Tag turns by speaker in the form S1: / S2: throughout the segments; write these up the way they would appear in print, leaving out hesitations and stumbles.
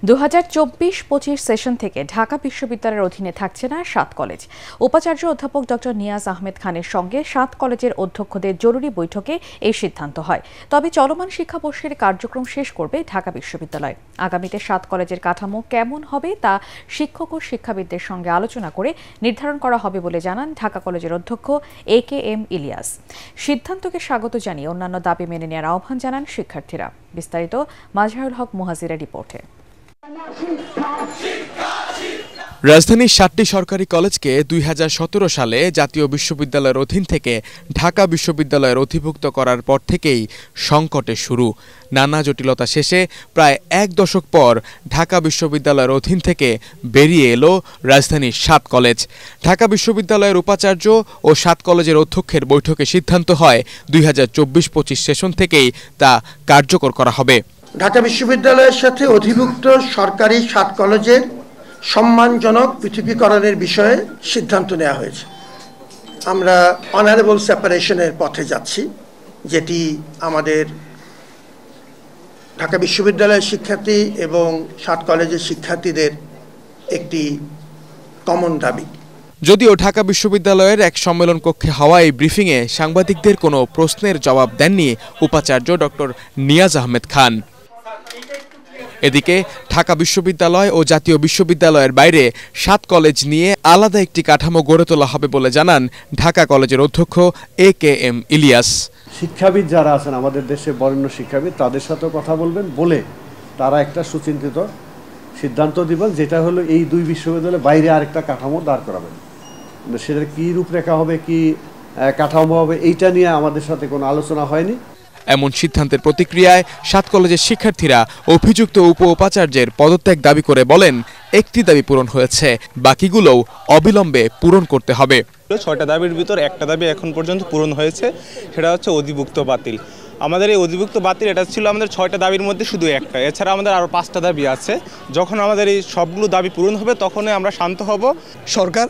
S1: 2024-25 session থেকে ঢাকা বিশ্ববিদ্যালয়ের অধীনে থাকছে না 7 কলেজ। উপাচার্য অধ্যাপক ডক্টর নিয়াজ আহমেদ খানের সঙ্গে 7 কলেজের অধ্যক্ষদের জরুরি বৈঠকে এই সিদ্ধান্ত হয়। তবে চলমান শিক্ষাবর্ষের কার্যক্রম শেষ করবে ঢাকা বিশ্ববিদ্যালয়। আগামীতে 7 কলেজের কাঠামো কেমন হবে তা শিক্ষক ও শিক্ষাবিদদের সঙ্গে আলোচনা করে নির্ধারণ করা হবে বলে জানান ঢাকা কলেজের অধ্যক্ষ AKM ইলিয়াস। সিদ্ধান্তকে স্বাগত জানিয়ে অন্যান্য দাবি মেনে নেওয়ার আহ্বান জানান শিক্ষার্থীরা। বিস্তারিত মাজহারুল হক মুহাজিরের রিপোর্টে।
S2: রাজধানীর 7টি সরকারি কলেজকে 2017 সালে জাতীয় বিশ্ববিদ্যালয়ের অধীন থেকে ঢাকা বিশ্ববিদ্যালয়ের অধিভুক্ত করার পর থেকেই সংকটের শুরু। নানা জটিলতা শেষে প্রায় 1 দশক পর ঢাকা বিশ্ববিদ্যালয়ের অধীন থেকে বেরিয়ে এলো রাজধানীর 7 কলেজ। ঢাকা বিশ্ববিদ্যালয়ের উপাচার্য ও 7 কলেজের অধ্যক্ষের বৈঠকে সিদ্ধান্ত হয় 2024-25 সেশন থেকেই তা কার্যকর করা হবে।
S3: ঢাকা বিশ্ববিদ্যালয়ের সাথে অধিভুক্ত সরকারি 7 কলেজের সম্মানজনক পৃথকীকরণের বিষয়ে সিদ্ধান্ত নেওয়া হয়েছে। আমরা অনারেবল সেপারেশনের পথে যাচ্ছি, যেটি আমাদের ঢাকা বিশ্ববিদ্যালয়ের শিক্ষার্থী এবং 7 কলেজের শিক্ষার্থীদের একটি কমন দাবি।
S2: যদিও ঢাকা বিশ্ববিদ্যালয়ের এক সম্মেলন কক্ষে হওয়া এই ব্রিফিংয়ে সাংবাদিকদের কোনো প্রশ্নের জবাব দেননি উপাচার্য ডক্টর নিয়াজ আহমেদ খান। এদিকে ঢাকা বিশ্ববিদ্যালয় ও জাতীয় বিশ্ববিদ্যালয়ের বাইরে 7 কলেজ নিয়ে আলাদা একটি কাঠামো গড়ে তোলা হবে বলে জানান ঢাকা কলেজের অধ্যক্ষ AKM ইলিয়াস।
S4: শিক্ষাবিদ যারা আছেন আমাদের দেশে বরেণ্য শিক্ষাবিদ, তাদের সাথে কথা বলবেন, বলে তারা একটা সুচিন্তিত সিদ্ধান্ত দিবেন, যেটা হলো এই 2 বিশ্ববিদ্যালয়ের বাইরে আরেকটা কাঠামো দাঁড় করাবেন। সেটার কী রূপরেখা হবে, কি কাঠামো হবে, এইটা নিয়ে আমাদের সাথে কোনো আলোচনা হয়নি।
S2: এমন সিদ্ধান্তের প্রতিক্রিয়ায় 7 কলেজের শিক্ষার্থীরা অভিযুক্ত উপ উপাচার্যের পদত্যাগ দাবি করে বলেন, একটি দাবি পূরণ হয়েছে, বাকিগুলোও অবিলম্বে পূরণ করতে হবে।
S5: 6টা দাবির ভিতর একটা দাবি এখন পর্যন্ত পূরণ হয়েছে, সেটা হচ্ছে অধিভুক্ত বাতিল। আমাদের এই অধিভুক্ত বাতিল এটা ছিল আমাদের 6টা দাবির মধ্যে শুধু একটা। এছাড়া আমাদের আরও 5টা দাবি আছে। যখন আমাদের এই সবগুলো দাবি পূরণ হবে তখনই আমরা শান্ত হব।
S6: সরকার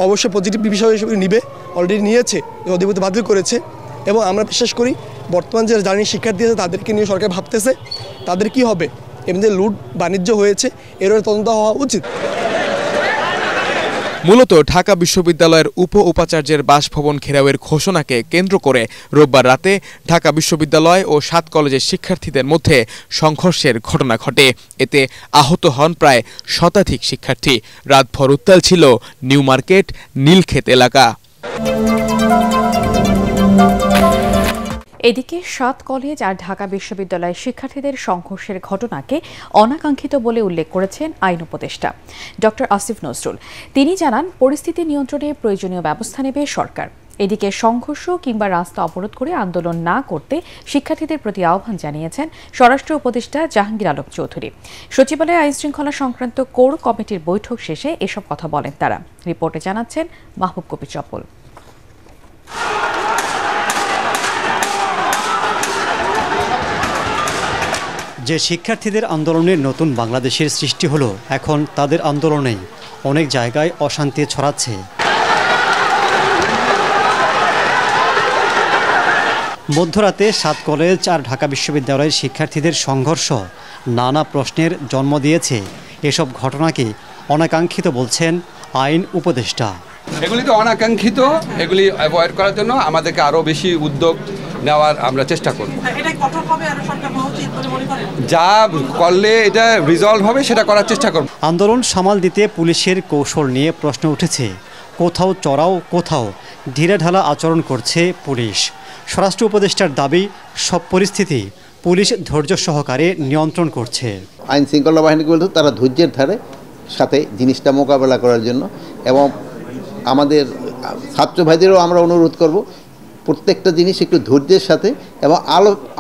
S6: অবশ্যই পজিটিভ বিষয় হিসেবে নিবে, অলরেডি নিয়েছে, অধিভুক্ত বাতিল করেছে। এবং আমরা বিশ্বাস করি বর্তমান যে জার্নি শিক্ষার্থী আছে তাদেরকে নিয়ে সরকার ভাবতেছে তাদের কি হবে, এমনি লুট বাণিজ্য হয়েছে, এর তদন্ত হওয়া উচিত।
S2: মূলত ঢাকা বিশ্ববিদ্যালয়ের উপ উপাচার্যের বাসভবন ঘেরাওয়ের ঘোষণাকে কেন্দ্র করে রোববার রাতে ঢাকা বিশ্ববিদ্যালয় ও 7 কলেজের শিক্ষার্থীদের মধ্যে সংঘর্ষের ঘটনা ঘটে। এতে আহত হন প্রায় শতাধিক শিক্ষার্থী। রাতভর উত্তাল ছিল নিউ মার্কেট, নীলক্ষেত এলাকা।
S1: এদিকে 7 কলেজ আর ঢাকা বিশ্ববিদ্যালয়ের শিক্ষার্থীদের সংঘর্ষের ঘটনাকে অনাকাঙ্ক্ষিত বলে উল্লেখ করেছেন আইন উপদেষ্টা ডক্টর আসিফ নজরুল। তিনি জানান, পরিস্থিতি নিয়ন্ত্রণে প্রয়োজনীয় ব্যবস্থা নেবে সরকার। এদিকে সংঘর্ষ কিংবা রাস্তা অবরোধ করে আন্দোলন না করতে শিক্ষার্থীদের প্রতি আহ্বান জানিয়েছেন স্বরাষ্ট্র উপদেষ্টা জাহাঙ্গীর আলম চৌধুরী। সচিবালয়ে আইনশৃঙ্খলা সংক্রান্ত কোর কমিটির বৈঠক শেষে এসব কথা বলেন তারা। রিপোর্টে জানাচ্ছেন মাহবুব কবির চপল।
S7: যে শিক্ষার্থীদের আন্দোলনের নতুন বাংলাদেশের সৃষ্টি হলো, এখন তাদের আন্দোলনেই অনেক জায়গায় অশান্তি ছড়াচ্ছে। মধ্যরাতে 7 কলেজ আর ঢাকা বিশ্ববিদ্যালয়ের শিক্ষার্থীদের সংঘর্ষ নানা প্রশ্নের জন্ম দিয়েছে। এসব ঘটনাকে অনাকাঙ্ক্ষিত বলছেন আইন উপদেষ্টা।
S8: এগুলি তো অনাকাঙ্ক্ষিত, এগুলি অ্যাভয়েড করার জন্য আমাদেরকে আরও বেশি উদ্যোগ নেওয়ার আমরা চেষ্টা করব। যা করলে এটা রিজলভ হবে সেটা করার চেষ্টা করব।
S7: আন্দোলন সামাল দিতে পুলিশের কৌশল নিয়ে প্রশ্ন উঠেছে। কোথাও চড়াও, কোথাও ঢিলেঢালা আচরণ করছে পুলিশ। স্বরাষ্ট্র উপদেষ্টার দাবি, সব পরিস্থিতি পুলিশ ধৈর্য সহকারে নিয়ন্ত্রণ করছে।
S9: আইন শৃঙ্খলা বাহিনীগুলো তারা ধৈর্যের ধারে সাথে জিনিসটা মোকাবেলা করার জন্য, এবং আমাদের ছাত্র ভাইদেরও আমরা অনুরোধ করব প্রত্যেকটা জিনিস একটু ধৈর্যের সাথে এবং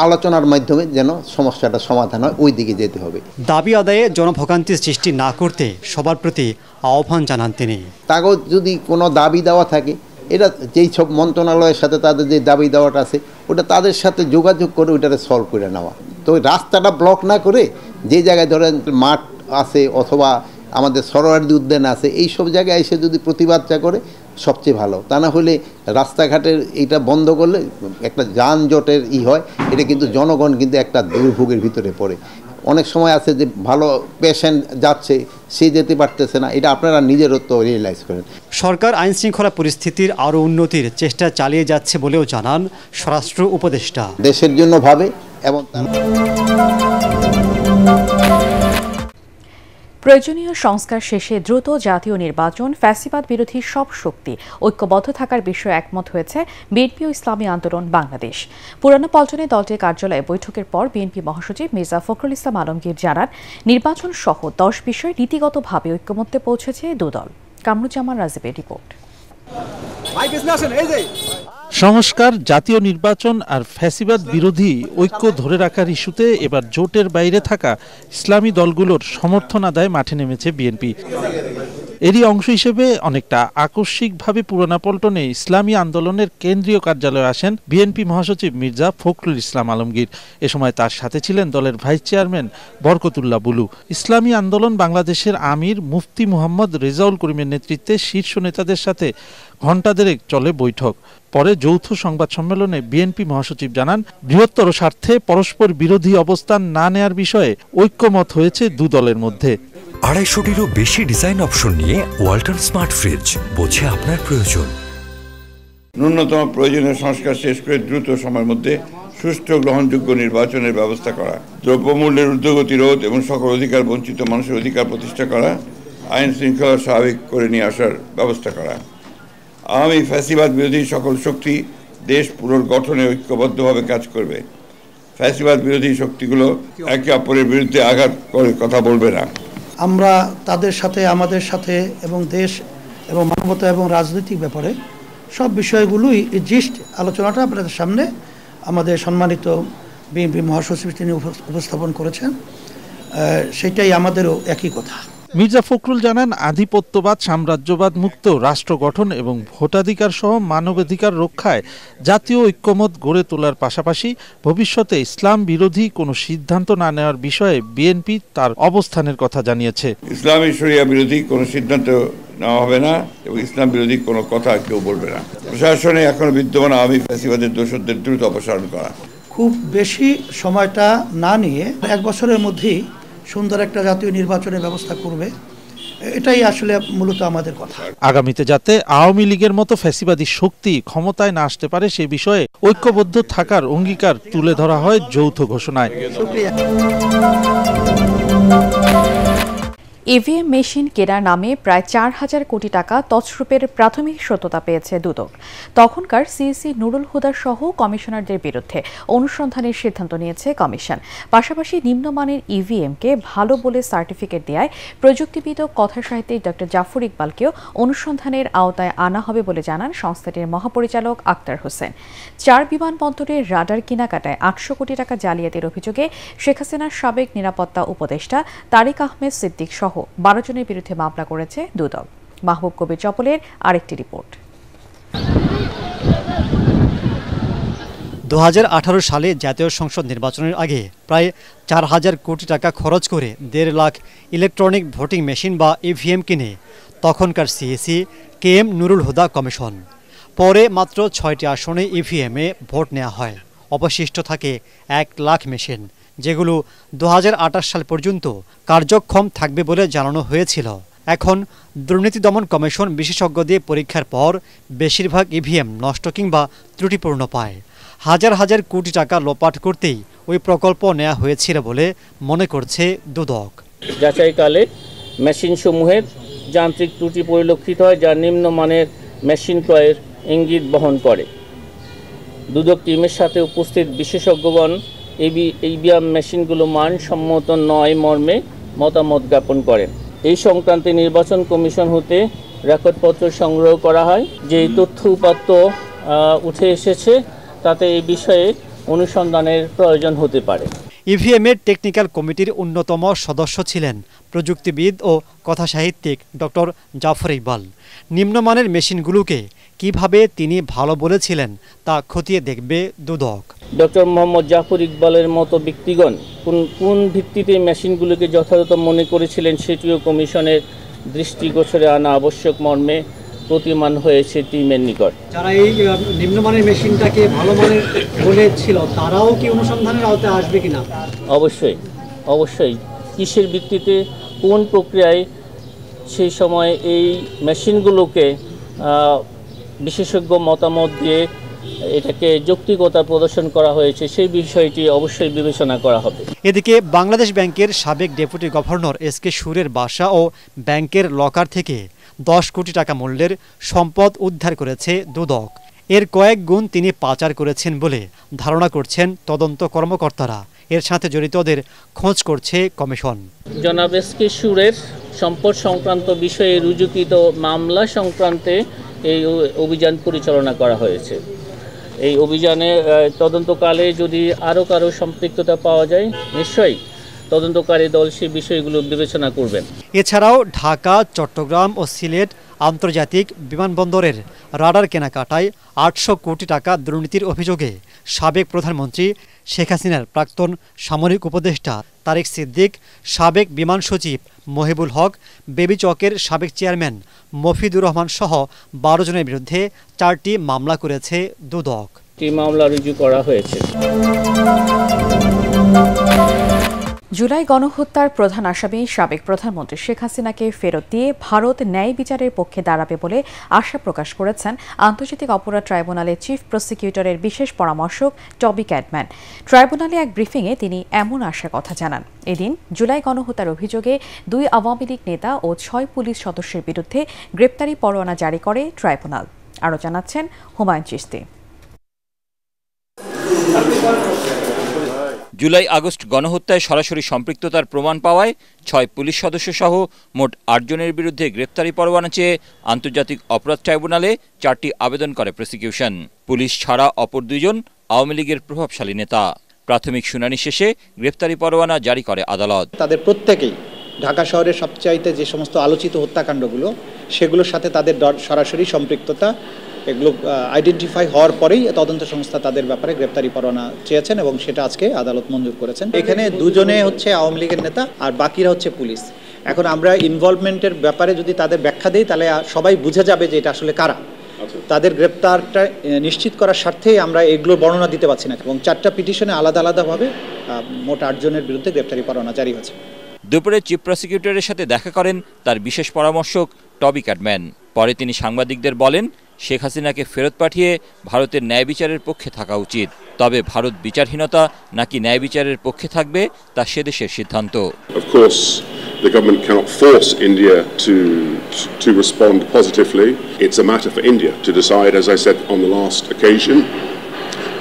S9: আলোচনার মাধ্যমে যেন সমস্যাটা সমাধান হয়, ওই দিকে যেতে হবে।
S7: দাবি আদায়ে জনভোগান্তির সৃষ্টি না করতে সবার প্রতি আহ্বান জানান তিনি।
S9: তাগো যদি কোনো দাবি দেওয়া থাকে, এটা যেই সব মন্ত্রণালয়ের সাথে তাদের যে দাবি দেওয়াটা আছে ওটা তাদের সাথে যোগাযোগ করে ওইটাকে সলভ করে নেওয়া। তো রাস্তাটা ব্লক না করে যে জায়গায় ধরেন মাঠ আছে অথবা আমাদের সরোয়ার্দী উদ্যান আছে, এই সব জায়গায় এসে যদি প্রতিবাদটা করে সবচেয়ে ভালো। তা না হলে রাস্তাঘাটের এটা বন্ধ করলে একটা যানজটের হয়, এটা কিন্তু জনগণ কিন্তু একটা দুর্ভোগের ভিতরে পড়ে। অনেক সময় আছে যে ভালো পেশেন্ট যাচ্ছে, সে যেতে পারতেছে না, এটা আপনারা নিজেরও তো রিয়েলাইজ করেন।
S7: সরকার আইন শৃঙ্খলা পরিস্থিতির আরও উন্নতির চেষ্টা চালিয়ে যাচ্ছে বলেও জানান স্বরাষ্ট্র উপদেষ্টা।
S9: দেশের জন্য ভাবে এবং
S1: প্রয়োজনীয় সংস্কার শেষে দ্রুত জাতীয় নির্বাচন, ফ্যাসিবাদ বিরোধী সব শক্তি ঐক্যবদ্ধ থাকার বিষয়ে একমত হয়েছে বিএনপি ও ইসলামী আন্দোলন বাংলাদেশ। পুরানো পল্টনে দলটির কার্যালয়ে বৈঠকের পর বিএনপি মহাসচিব মির্জা ফখরুল ইসলাম আলমগীর জানান, নির্বাচন সহ 10 বিষয়ে নীতিগতভাবে ঐক্যমত্যে পৌঁছেছে দুদল। কামরুজ্জামান রাজীবের রিপোর্ট।
S10: সংস্কার, জাতীয় নির্বাচন আর ফ্যাসিবাদ বিরোধী ঐক্য ধরে রাখার ইস্যুতে এবার জোটের বাইরে থাকা ইসলামী দলগুলোর সমর্থন আদায়ে মাঠে নেমেছে বিএনপি। এরই অংশ হিসেবে অনেকটা আকস্মিকভাবে পুরানা পল্টনে ইসলামী আন্দোলনের কেন্দ্রীয় কার্যালয়ে আসেন বিএনপি মহাসচিব মির্জা ফখরুল ইসলাম আলমগীর। এ সময় তার সাথে ছিলেন দলের ভাইস চেয়ারম্যান বরকতুল্লাহ বুলু। ইসলামী আন্দোলন বাংলাদেশের আমির মুফতি মুহাম্মদ রেজাউল করিমের নেতৃত্বে শীর্ষ নেতাদের সাথে ঘণ্টা দেড়েক চলে বৈঠক। পরে যৌথ সংবাদ সম্মেলনে বিএনপি মহাসচিব জানান, বৃহত্তর স্বার্থে পরস্পর বিরোধী অবস্থান না নেয়ার বিষয়ে ঐক্যমত হয়েছে দু দলের মধ্যে।
S11: 250-টিরও বেশি ডিজাইন অপশন নিয়ে ওয়ালটন স্মার্ট ফ্রিজ, বোঝে আপনার প্রয়োজন।
S12: ন্যূনতম প্রয়োজনীয় সংস্কার শেষ করে দ্রুত সময়ের মধ্যে সুষ্ঠু গ্রহণযোগ্য নির্বাচনের ব্যবস্থা করা, দ্রব্যমূল্যের ঊর্ধ্বগতি রোধ এবং সকল অধিকার বঞ্চিত মানুষের অধিকার প্রতিষ্ঠা করা, আইন শৃঙ্খলা স্বাভাবিক করে নিয়ে আসার ব্যবস্থা করা। আওয়ামী ফ্যাসিবাদ বিরোধী সকল শক্তি দেশ পুনর্গঠনে ঐক্যবদ্ধভাবে কাজ করবে। ফ্যাসিবাদ বিরোধী শক্তিগুলো একে অপরের বিরুদ্ধে আঘাত করে কথা বলবে না।
S13: আমরা তাদের সাথে, আমাদের সাথে এবং দেশ এবং মানবতা এবং রাজনৈতিক ব্যাপারে সব বিষয়গুলোই জিস্ট আলোচনাটা আপনাদের সামনে আমাদের সম্মানিত বিএনপি মহাসচিব তিনি উপস্থাপন করেছেন। সেটাই আমাদেরও একই কথা।
S10: মির্জা ফখরুল জানান, আধিপত্যবাদ, সাম্রাজ্যবাদ মুক্ত রাষ্ট্র গঠন এবং ভোটাধিকার সহ মানবাধিকার রক্ষায় জাতীয় ঐক্যমত গড়ে তোলার পাশাপাশি ভবিষ্যতে ইসলাম বিরোধী কোনো সিদ্ধান্ত না নেওয়ার বিষয়ে বিএনপি তার অবস্থানের কথা জানিয়েছে।
S12: ইসলামী শরিয়া বিরোধী কোনো সিদ্ধান্ত নেওয়া হবে না এবং ইসলাম বিরোধী কোনো কথা কেউ বলবে না। প্রশাসনে এখন বিদ্যমান আওয়ামী ফ্যাসিবাদের দোষরদের দ্রুত অপসারণ করা।
S13: খুব বেশি সময়টা না নিয়ে 1 বছরের মধ্যেই সুন্দর একটা জাতীয় নির্বাচনের ব্যবস্থা করবে, এটাই আসলে মূলত আমাদের কথা।
S10: আগামীতে যাতে আওয়ামী লীগের মতো ফ্যাসিবাদী শক্তি ক্ষমতায় না আসতে পারে সে বিষয়ে ঐক্যবদ্ধ থাকার অঙ্গীকার তুলে ধরা হয় যৌথ ঘোষণায়।
S1: ইভিএম মেশিন কেনার নামে প্রায় 4,000 কোটি টাকা তছরূপের প্রাথমিক সত্যতা পেয়েছে দুদক। তখনকার সিইসি নুরুল হুদা সহ কমিশনারদের বিরুদ্ধে অনুসন্ধানের সিদ্ধান্ত নিয়েছে কমিশন। পাশাপাশি নিম্নমানের ইভিএমকে ভালো বলে সার্টিফিকেট দেওয়ায় প্রযুক্তিবিদ ও কথাসাহিত্যিক ডক্টর জাফর ইকবালকেও অনুসন্ধানের আওতায় আনা হবে বলে জানান সংস্থাটির মহাপরিচালক আক্তার হোসেন। 4 বিমানবন্দরের রাডার কেনাকাটায় 800 কোটি টাকা জালিয়াতির অভিযোগে শেখ হাসিনার সাবেক নিরাপত্তা উপদেষ্টা তারিক আহমেদ সিদ্দিক সহ 12 জনের বিরুদ্ধে মামলা করেছে দুদক। মাহবুব কবির চপলের আরেকটি রিপোর্ট।
S7: 2018 সালে জাতীয় সংসদ নির্বাচনের আগে প্রায় 4,000 কোটি টাকা খরচ করে 1.5 লাখ ইলেকট্রনিক ভোটিং মেশিন বা ইভিএম কিনে তখনকার CEC KM Nurul Huda commission. পরে মাত্র 6টি আসনে ইভিএমে ভোট নেওয়া হয়। অবশিষ্ট থাকে 1 লাখ মেশিন, যেগুলো 2028 সাল পর্যন্ত কার্যক্ষম থাকবে বলে জানানো হয়েছিল। এখন দুর্নীতি দমন কমিশন বিশেষজ্ঞ দিয়ে পরীক্ষার পর বেশিরভাগ ইভিএম নষ্ট কিংবা ত্রুটিপূর্ণ পায়। হাজার হাজার কোটি টাকা লোপাট করতেই ওই প্রকল্প নেওয়া হয়েছিল বলে মনে করছে দুদক।
S14: যাচাইকালে মেশিনসমূহের যান্ত্রিক ত্রুটি পরিলক্ষিত হয়, যা নিম্নমানের মেশিন ক্রয়ের ইঙ্গিত বহন করে। দুদক টিমের সাথে উপস্থিত বিশেষজ্ঞগণ ইভিএম মেশিনগুলো মানসম্মত নয় মর্মে মতামত জ্ঞাপন করেন। এই সংক্রান্তে নির্বাচন কমিশন হতে রেকর্ডপত্র সংগ্রহ করা হয়। যে তথ্য উপাত্ত উঠে এসেছে তাতে এই বিষয়ে অনুসন্ধানের প্রয়োজন হতে পারে।
S7: ইভিএমের টেকনিক্যাল কমিটির অন্যতম সদস্য ছিলেন প্রযুক্তিবিদ ও কথাসাহিত্যিক ডক্টর জাফর ইকবাল। নিম্নমানের মেশিনগুলোকে কিভাবে তিনি ভালো বলেছিলেন তা খতিয়ে দেখবে দুদক।
S14: ডক্টর মোহাম্মদ জাফর ইকবালের মতো ব্যক্তিগণ কোন ভিত্তিতে মেশিনগুলোকে যথাযথ মনে করেছিলেন সেটিও কমিশনের দৃষ্টিগোচরে আনা আবশ্যক মর্মে প্রতিমান হয়েছে টিমের নিকট।
S7: যারা এই নিম্নমানের মেশিনটাকে ভালো মানের বলেছিল তারাও কি অনুসন্ধানের আওতায় আসবে কিনা?
S14: অবশ্যই অবশ্যই। কিসের ভিত্তিতে, কোন প্রক্রিয়ায় সেই সময় এই মেশিনগুলোকে বিশেষজ্ঞ মতামত দিয়ে এটাকে যৌক্তিকতা প্রদর্শন করা হয়েছে, সেই বিষয়টি অবশ্যই বিবেচনা করা হবে।
S7: এদিকে বাংলাদেশ ব্যাংকের সাবেক ডেপুটি গভর্নর এস.কে. সুরের বাসা ও ব্যাংকের লকার থেকে 10 কোটি টাকা মূল্যের সম্পদ উদ্ধার করেছে দুদক। এর কয়েক গুণ তিনি পাচার করেছেন বলে ধারণা করছেন তদন্ত কর্মকর্তারা। এর সাথে জড়িতদের খোঁজ করছে কমিশন।
S14: জনাব এস.কে. সুরের সম্পদ সংক্রান্ত বিষয়ে রুজুকৃত মামলা সংক্রান্তে এই অভিযান পরিচালনা করা হয়েছে। এই অভিযানে তদন্তকালে যদি আরও কারো সম্পৃক্ততা পাওয়া যায়, নিশ্চয়ই তদন্তকারী দল সেই বিষয়গুলো বিবেচনা করবেন।
S7: এছাড়াও ঢাকা, চট্টগ্রাম ও সিলেট আন্তর্জাতিক বিমানবন্দরের রাডার কেনাকাটায় 800 কোটি টাকা দুর্নীতির অভিযোগে সাবেক প্রধানমন্ত্রী শেখ হাসিনার প্রাক্তন সামরিক উপদেষ্টা তারেক সিদ্দিক, সাবেক বিমান সচিব মহিবুল হক, বেবি চকের সাবেক চেয়ারম্যান মফিদুর রহমান সহ 12 জনের বিরুদ্ধে 4টি মামলা করেছে দুদক।
S14: মামলা রুজু করা হয়েছে।
S1: জুলাই গণহত্যার প্রধান আসামি সাবেক প্রধানমন্ত্রী শেখ হাসিনাকে ফেরত দিয়ে ভারত ন্যায় বিচারের পক্ষে দাঁড়াবে বলে আশা প্রকাশ করেছেন আন্তর্জাতিক অপরাধ ট্রাইব্যুনালের চিফ প্রসিকিউটরের বিশেষ পরামর্শক টবি ক্যাডম্যান। ট্রাইব্যুনালে এক ব্রিফিংয়ে তিনি এমন আশার কথা জানান। এদিন জুলাই গণহত্যার অভিযোগে 2 আওয়ামী লীগ নেতা ও 6 পুলিশ সদস্যের বিরুদ্ধে গ্রেপ্তারি পরোয়ানা জারি করে ট্রাইব্যুনাল। আরও জানাচ্ছেন হুমায়ুন চিশতি।
S15: জুলাই আগস্ট গণহত্যায় সরাসরি সম্পৃক্ততার প্রমাণ পাওয়ায় 6 পুলিশ সদস্য সহ মোট 8 জনের বিরুদ্ধে গ্রেপ্তারি পরোয়ানা চেয়ে আন্তর্জাতিক অপরাধ ট্রাইব্যুনালে 4টি আবেদন করে প্রসিকিউশন। পুলিশ ছাড়া অপর 2 জন আওয়ামী লীগের প্রভাবশালী নেতা। প্রাথমিক শুনানি শেষে গ্রেপ্তারি পরোয়ানা জারি করে আদালত।
S16: তাদের প্রত্যেকেই ঢাকা শহরের সবচাইতে যে সমস্ত আলোচিত হত্যাকাণ্ডগুলো, সেগুলোর সাথে তাদের সরাসরি সম্পৃক্ততা, এগুলো আইডেন্টিফাই হওয়ার পরেই তদন্ত সংস্থা তাদের ব্যাপারে গ্রেপ্তারি পরোয়ানা চেয়েছেন এবং সেটা আজকে আদালত মঞ্জুর করেছেন। এখানে 2 জনে হচ্ছে আওয়ামী লীগের নেতা আর বাকিরা হচ্ছে পুলিশ। এখন আমরা ইনভলভমেন্টের ব্যাপারে যদি তাদের ব্যাখ্যা দিই তাহলে সবাই বুঝে যাবে যে এটা আসলে কারা। তাদের গ্রেপ্তারটা নিশ্চিত করার স্বার্থেই আমরা এগুলো বর্ণনা দিতে পারছি না এবং 4টা পিটিশনে আলাদা আলাদাভাবে মোট 8 জনের বিরুদ্ধে গ্রেপ্তারি পরোয়ানা জারি হয়েছে।
S15: দুপুরে চিফ প্রসিকিউটরের সাথে দেখা করেন তার বিশেষ পরামর্শক টবি ক্যাডম্যান। পরে তিনি সাংবাদিকদের বলেন, শেখ হাসিনাকে ফেরত পাঠিয়ে ভারতের ন্যায় বিচারের পক্ষে থাকা উচিত। তবে ভারত বিচারহীনতা নাকি ন্যায় বিচারের পক্ষে থাকবে তা সে দেশের সিদ্ধান্ত।
S17: The government cannot force India to respond positively. It's a matter for India to decide, as I said on the last occasion,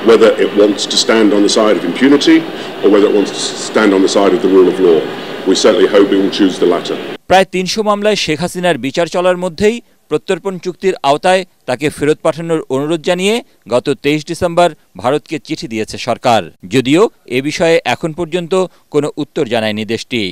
S17: whether it wants to stand on the side of impunity or whether it wants to stand on the side of the rule of law. We certainly hope it will choose the latter.
S15: প্রায় 300 মামলায় শেখ হাসিনার বিচার চলার মধ্যেই প্রত্যর্পণ চুক্তির আওতায় তাকে ফেরত পাঠানোর অনুরোধ জানিয়ে গত 23 ডিসেম্বর ভারতকে চিঠি দিয়েছে সরকার। যদিও এ বিষয়ে এখন পর্যন্ত কোনো উত্তর জানায়নি দেশটি।